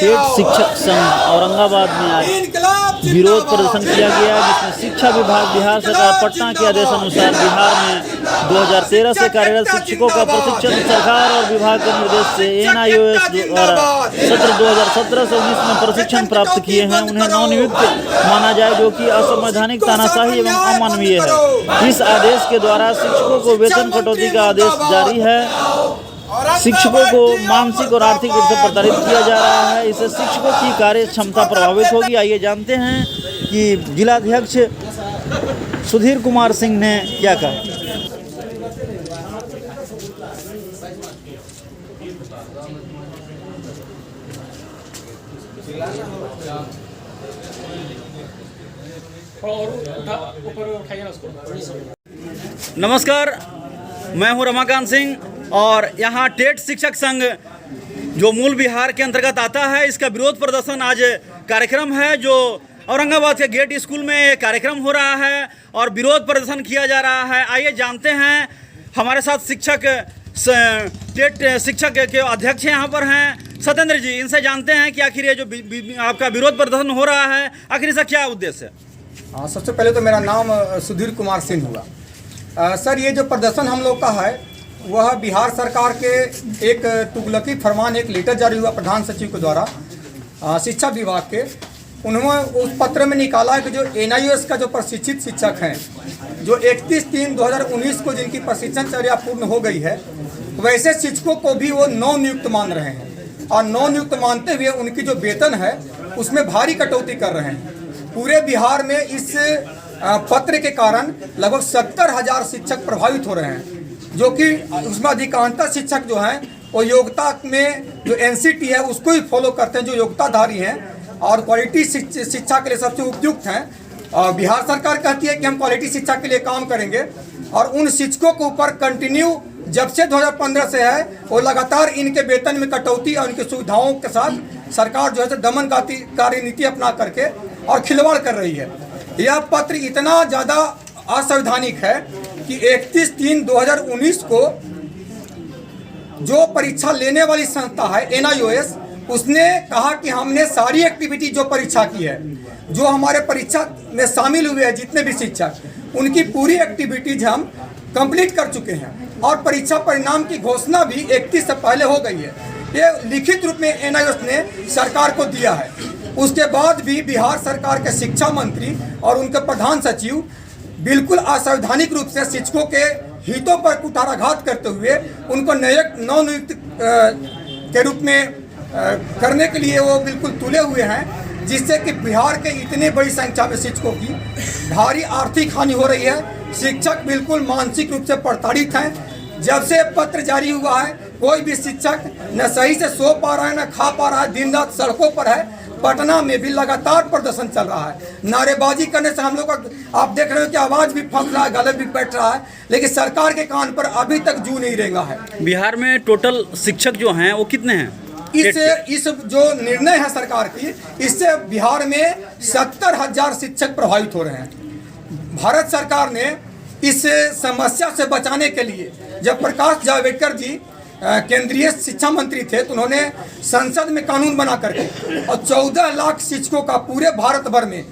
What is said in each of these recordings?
TET शिक्षक संघ औरंगाबाद में आज विरोध प्रदर्शन किया गया, जिसमें शिक्षा विभाग बिहार सरकार पटना के आदेश अनुसार बिहार में 2013 से कार्यरत शिक्षकों का प्रशिक्षण सरकार और विभाग के निर्देश से एनआईओएस द्वारा सत्र 2017 से 19 में प्रशिक्षण प्राप्त किए हैं, उन्हें नवनियुक्त माना जाए, जो कि असंवैधानिक, तानाशाही एवं अमानवीय है। इस आदेश के द्वारा शिक्षकों को वेतन कटौती का आदेश जारी है। शिक्षकों को मानसिक और आर्थिक रूप से प्रताड़ित किया जा रहा है। इससे शिक्षकों की कार्य क्षमता प्रभावित होगी। आइए जानते हैं कि जिलाध्यक्ष सुधीर कुमार सिंह ने क्या कहा। नमस्कार, मैं हूं रमाकांत सिंह और यहाँ टेट शिक्षक संघ जो मूल बिहार के अंतर्गत आता है, इसका विरोध प्रदर्शन आज कार्यक्रम है जो औरंगाबाद के गेट स्कूल में कार्यक्रम हो रहा है और विरोध प्रदर्शन किया जा रहा है। आइए जानते हैं, हमारे साथ शिक्षक टेट शिक्षक के अध्यक्ष यहाँ पर हैं सत्येंद्र जी, इनसे जानते हैं कि आखिर ये जो आपका विरोध प्रदर्शन हो रहा है, आखिर इसका क्या उद्देश्य है। सबसे पहले तो मेरा नाम सुधीर कुमार सिंह हुआ। सर, ये जो प्रदर्शन हम लोग का है वह बिहार सरकार के एक तुगलकी फरमान, एक लेटर जारी हुआ प्रधान सचिव के द्वारा शिक्षा विभाग के। उन्होंने उस पत्र में निकाला है कि जो एनआईओएस का जो प्रशिक्षित शिक्षक हैं, जो 31/3/2019 को जिनकी प्रशिक्षणचर्या पूर्ण हो गई है, वैसे शिक्षकों को भी वो नवनियुक्त मान रहे हैं और नवनियुक्त मानते हुए उनकी जो वेतन है उसमें भारी कटौती कर रहे हैं। पूरे बिहार में इस पत्र के कारण लगभग 70,000 शिक्षक प्रभावित हो रहे हैं, जो कि उसमें अधिकांशतः शिक्षक जो हैं वो योग्यता में जो एनसीटी है उसको ही फॉलो करते हैं, जो योग्यताधारी हैं और क्वालिटी शिक्षा के लिए सबसे उपयुक्त हैं। बिहार सरकार कहती है कि हम क्वालिटी शिक्षा के लिए काम करेंगे और उन शिक्षकों के ऊपर कंटिन्यू जब से 2015 से है वो लगातार इनके वेतन में कटौती और इनकी सुविधाओं के साथ सरकार जो है दमनकारी नीति अपना करके और खिलवाड़ कर रही है। यह पत्र इतना ज़्यादा असंवैधानिक है कि 31/3/2019 को जो परीक्षा लेने वाली संस्था है एनआईओएस, उसने कहा कि हमने सारी एक्टिविटी जो परीक्षा की है, जो हमारे परीक्षा में शामिल हुए हैं जितने भी शिक्षक, उनकी पूरी एक्टिविटीज हम कंप्लीट कर चुके हैं और परीक्षा परिणाम की घोषणा भी 31 से पहले हो गई है। ये लिखित रूप में एनआईओएस ने सरकार को दिया है। उसके बाद भी बिहार सरकार के शिक्षा मंत्री और उनके प्रधान सचिव बिल्कुल असंवैधानिक रूप से शिक्षकों के हितों पर कुठाराघात करते हुए उनको नवनियुक्त के रूप में करने के लिए वो बिल्कुल तुले हुए हैं, जिससे कि बिहार के इतने बड़ी संख्या में शिक्षकों की भारी आर्थिक हानि हो रही है। शिक्षक बिल्कुल मानसिक रूप से प्रताड़ित हैं। जब से पत्र जारी हुआ है कोई भी शिक्षक न सही से सो पा रहा है, न खा पा रहा है, दिन रात सड़कों पर है। पटना में भी लगातार प्रदर्शन चल रहा है। नारेबाजी करने से हम लोग का आप देख रहे हो कि आवाज़ भी फंस रहा है, गले भी बैठ रहा है, लेकिन सरकार के कान पर अभी तक जू नहीं रेंगा है। बिहार में टोटल शिक्षक जो हैं वो कितने हैं? इस जो निर्णय है सरकार की, इससे बिहार में 70,000 शिक्षक प्रभावित हो रहे हैं। भारत सरकार ने इस समस्या से बचाने के लिए, जब प्रकाश जावड़ेकर जी केंद्रीय शिक्षा मंत्री थे, तो उन्होंने संसद में कानून बना करके और 14 लाख शिक्षकों का पूरे भारत भर में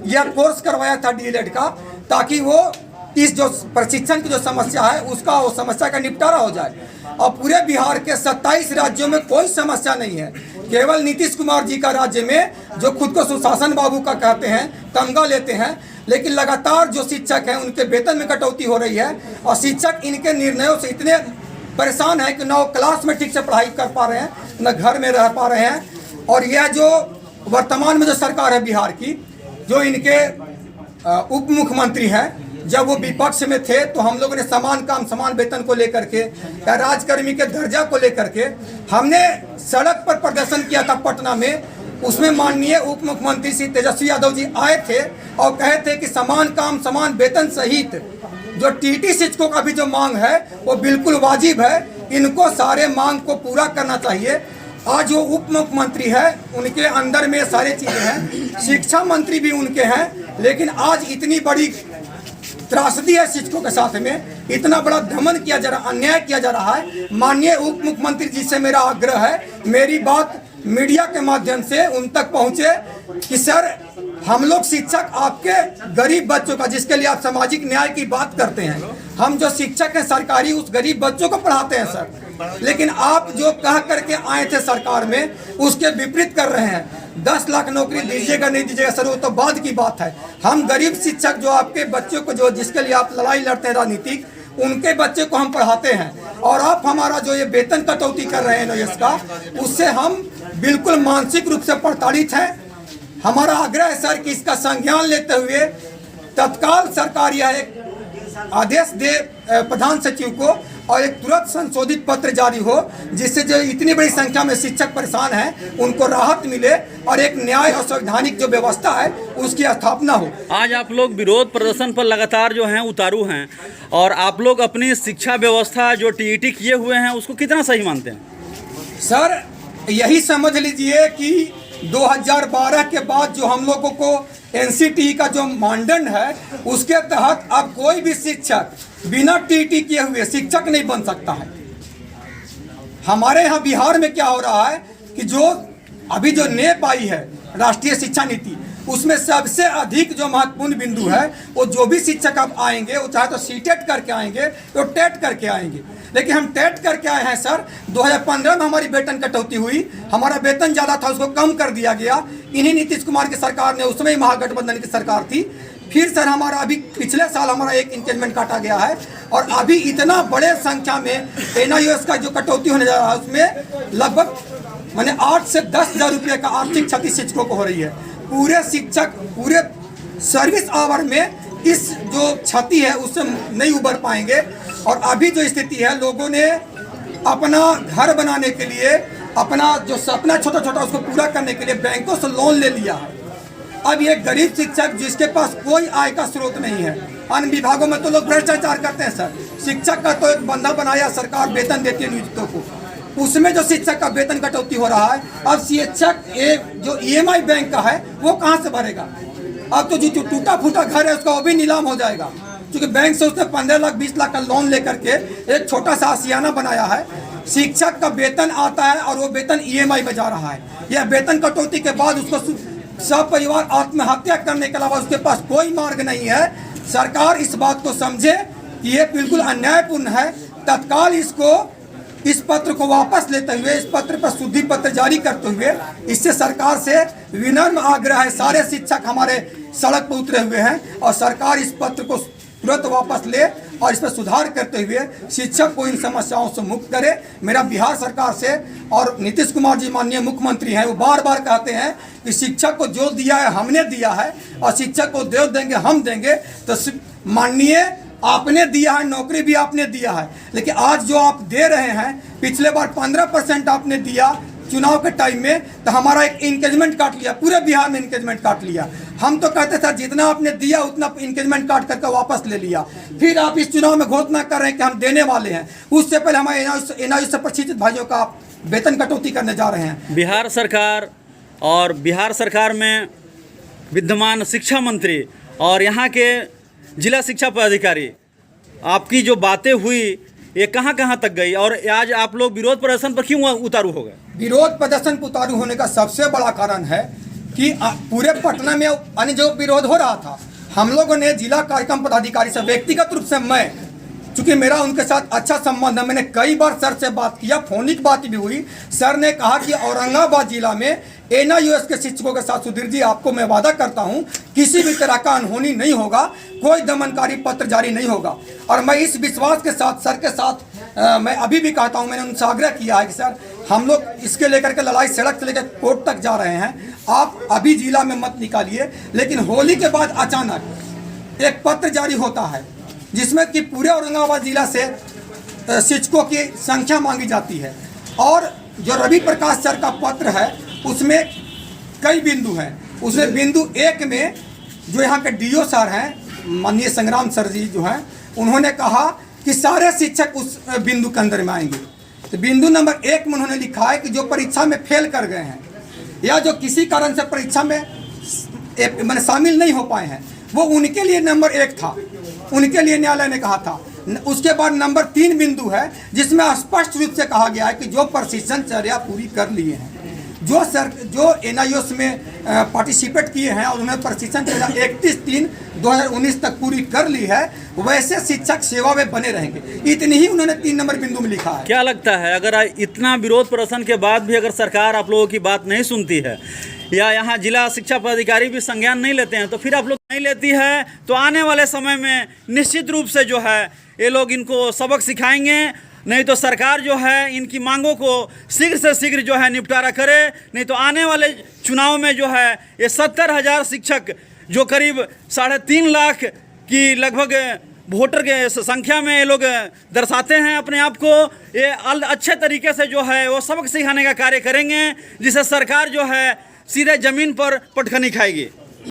यह कोर्स करवाया था डीएलएड का, ताकि वो इस जो प्रशिक्षण की जो समस्या है उसका वो समस्या का निपटारा हो जाए। और पूरे बिहार के 27 राज्यों में कोई समस्या नहीं है, केवल नीतीश कुमार जी का राज्य में, जो खुद को सुशासन बाबू का कहते हैं, तमगा लेते हैं, लेकिन लगातार जो शिक्षक हैं उनके वेतन में कटौती हो रही है और शिक्षक इनके निर्णयों से इतने परेशान है कि न वो क्लास में ठीक से पढ़ाई कर पा रहे हैं, न घर में रह पा रहे हैं। और यह जो वर्तमान में जो सरकार है बिहार की, जो इनके उप मुख्यमंत्री हैं, जब वो विपक्ष में थे तो हम लोगों ने समान काम समान वेतन को लेकर के या राजकर्मी के दर्जा को लेकर के हमने सड़क पर प्रदर्शन किया था पटना में। उसमें माननीय उप मुख्यमंत्री श्री तेजस्वी यादव जी आए थे और कहे थे कि समान काम समान वेतन सहित जो टीटी शिक्षकों का भी जो मांग है वो बिल्कुल वाजिब है, इनको सारे मांग को पूरा करना चाहिए। आज जो उप मुख्यमंत्री है उनके अंदर में सारी चीज़ें हैं, शिक्षा मंत्री भी उनके हैं, लेकिन आज इतनी बड़ी त्रासदी है शिक्षकों के साथ में, इतना बड़ा दमन किया जा रहा, अन्याय किया जा रहा है। माननीय उप मुख्यमंत्री जी से मेरा आग्रह है, मेरी बात मीडिया के माध्यम से उन तक पहुंचे कि सर हम लोग शिक्षक आपके गरीब बच्चों का, जिसके लिए आप सामाजिक न्याय की बात करते हैं, हम जो शिक्षक हैं सरकारी उस गरीब बच्चों को पढ़ाते हैं सर, लेकिन आप जो कह करके आए थे सरकार में उसके विपरीत कर रहे हैं। 10 लाख नौकरी दीजिएगा नहीं दीजिएगा सर वो तो बाद की बात है। हम गरीब शिक्षक जो आपके बच्चों को जो जिसके लिए आप लड़ाई लड़ते हैं राजनीतिक, उनके बच्चे को हम पढ़ाते हैं और आप हमारा जो ये वेतन कटौती कर रहे हैं NOS का, उससे हम बिल्कुल मानसिक रूप से प्रताड़ित हैं। हमारा आग्रह है सर कि इसका संज्ञान लेते हुए तत्काल सरकार यह एक आदेश दे प्रधान सचिव को और एक तुरंत संशोधित पत्र जारी हो, जिससे जो इतनी बड़ी संख्या में शिक्षक परेशान हैं उनको राहत मिले और एक न्याय और संवैधानिक जो व्यवस्था है उसकी स्थापना हो। आज आप लोग विरोध प्रदर्शन पर लगातार जो हैं उतारू हैं और आप लोग अपनी शिक्षा व्यवस्था जो TET किए हुए हैं उसको कितना सही मानते हैं? सर यही समझ लीजिए कि 2012 के बाद जो हम लोगों को NCTE का जो मानदंड है उसके तहत अब कोई भी शिक्षक बिना TET किए हुए शिक्षक नहीं बन सकता है। हमारे यहाँ बिहार में क्या हो रहा है कि जो अभी जो NEP आई है राष्ट्रीय शिक्षा नीति, उसमें सबसे अधिक जो महत्वपूर्ण बिंदु है वो जो भी शिक्षक अब आएंगे वो चाहे तो CTET करके आएंगे तो TET करके आएंगे, लेकिन हम TET करके आए हैं सर। 2015 में हमारी वेतन कटौती हुई, हमारा वेतन ज़्यादा था उसको कम कर दिया गया, इन्हीं नीतीश कुमार की सरकार ने, उसमें महागठबंधन की सरकार थी। फिर सर हमारा अभी पिछले साल हमारा एक इंक्रीमेंट काटा गया है और अभी इतना बड़े संख्या में NIOS का जो कटौती होने जा रहा है उसमें लगभग माने 8 से 10 हज़ार रुपये का आर्थिक क्षति शिक्षकों को हो रही है। पूरे शिक्षक पूरे सर्विस आवर में इस जो क्षति है उससे नहीं उबर पाएंगे। और अभी जो स्थिति है, लोगों ने अपना घर बनाने के लिए, अपना जो सपना छोटा छोटा उसको पूरा करने के लिए बैंकों से लोन ले लिया है। अब ये गरीब शिक्षक जिसके पास कोई आय का स्रोत नहीं है, अन्य विभागों में तो लोग भ्रष्टाचार करते हैं सर, शिक्षक का तो एक बंधा बनाया सरकार, वेतन देती है नियोजितों को, उसमें जो शिक्षक का वेतन कटौती हो रहा है। अब शिक्षक जो EMI बैंक का है वो कहाँ से भरेगा? अब तो जो टूटा फूटा घर है उसका वो भी नीलाम हो जाएगा, क्योंकि बैंक से उसने 15 लाख 20 लाख का लोन लेकर के एक छोटा सा आशियाना बनाया है। शिक्षक का वेतन आता है और वो वेतन EMI में जा रहा है। यह वेतन कटौती के बाद उसको सब परिवार आत्महत्या करने के अलावा उसके पास कोई मार्ग नहीं है। सरकार इस बात को समझे कि ये बिल्कुल अन्यायपूर्ण है, तत्काल इस पत्र को वापस लेते हुए, इस पत्र पर शुद्धि पत्र जारी करते हुए, इससे सरकार से विनम्र आग्रह है। सारे शिक्षक हमारे सड़क पर उतरे हुए हैं और सरकार इस पत्र को तुरंत वापस ले और इस पर सुधार करते हुए शिक्षक को इन समस्याओं से मुक्त करे। मेरा बिहार सरकार से, और नीतीश कुमार जी माननीय मुख्यमंत्री हैं, वो बार बार कहते हैं कि शिक्षक को जो दिया है हमने दिया है और शिक्षक को जो देंगे हम देंगे। तो माननीय आपने दिया है, नौकरी भी आपने दिया है, लेकिन आज जो आप दे रहे हैं, पिछले बार 15% आपने दिया चुनाव के टाइम में, तो हमारा एक इंक्रीमेंट काट लिया, पूरे बिहार में इंक्रीमेंट काट लिया। हम तो कहते थे जितना आपने दिया उतना इंक्रीमेंट काट करके वापस ले लिया। फिर आप इस चुनाव में घोषणा कर रहे हैं कि हम देने वाले हैं, उससे पहले हमारे NIOS से प्रशिक्षित भाइयों का वेतन कटौती करने जा रहे हैं। बिहार सरकार और बिहार सरकार में विद्यमान शिक्षा मंत्री और यहाँ के जिला शिक्षा पदाधिकारी, आपकी जो बातें हुई ये कहाँ कहाँ तक गई और आज आप लोग विरोध प्रदर्शन पर क्यों उतारू हो गए? विरोध प्रदर्शन पर उतारू होने का सबसे बड़ा कारण है कि पूरे पटना में अन्य जो विरोध हो रहा था, हम लोगों ने जिला कार्यक्रम पदाधिकारी से, व्यक्तिगत रूप से मैं, चूँकि मेरा उनके साथ अच्छा संबंध है, मैंने कई बार सर से बात किया, फोनिक बात भी हुई। सर ने कहा कि औरंगाबाद जिला में NIOS के शिक्षकों के साथ सुधीर जी आपको मैं वादा करता हूं किसी भी तरह का अनहोनी नहीं होगा, कोई दमनकारी पत्र जारी नहीं होगा। और मैं इस विश्वास के साथ सर के साथ मैं अभी भी कहता हूं, मैंने उनसे आग्रह किया है कि सर हम लोग इसके लेकर के लड़ाई सड़क से लेकर कोर्ट तक जा रहे हैं, आप अभी जिला में मत निकालिए। लेकिन होली के बाद अचानक एक पत्र जारी होता है जिसमें कि पूरे औरंगाबाद जिला से शिक्षकों की संख्या मांगी जाती है, और जो रवि प्रकाश सर का पत्र है उसमें कई बिंदु हैं। उसमें बिंदु 1 में जो यहाँ के DO सर हैं, माननीय संग्राम सर जी जो हैं, उन्होंने कहा कि सारे शिक्षक उस बिंदु के अंदर में आएंगे। तो बिंदु नंबर 1 में उन्होंने लिखा है कि जो परीक्षा में फेल कर गए हैं या जो किसी कारण से परीक्षा में मैंने शामिल नहीं हो पाए हैं, वो उनके लिए नंबर 1 था, उनके लिए न्यायालय ने कहा था। उसके बाद नंबर 3 बिंदु है जिसमें स्पष्ट रूप से कहा गया है कि जो प्रशिक्षण चर्या पूरी कर लिए हैं, जो NIOS में पार्टिसिपेट किए हैं और उन्हें प्रशिक्षण 31/3/2019 तक पूरी कर ली है, वैसे शिक्षक सेवा में बने रहेंगे। इतनी ही उन्होंने 3 नंबर बिंदु में लिखा है। क्या लगता है, अगर इतना विरोध प्रदर्शन के बाद भी अगर सरकार आप लोगों की बात नहीं सुनती है या यहाँ जिला शिक्षा पदाधिकारी भी संज्ञान नहीं लेते हैं, तो फिर आप लोग नहीं लेती है, तो आने वाले समय में निश्चित रूप से जो है ये लोग इनको सबक सिखाएंगे। नहीं तो सरकार जो है इनकी मांगों को शीघ्र से शीघ्र जो है निपटारा करे, नहीं तो आने वाले चुनाव में जो है ये 70,000 शिक्षक जो करीब 3.5 लाख की लगभग वोटर के संख्या में ये लोग दर्शाते हैं अपने आप को, ये अच्छे तरीके से जो है वो सबक सिखाने का कार्य करेंगे, जिससे सरकार जो है सीधे ज़मीन पर पटखनी खाएगी।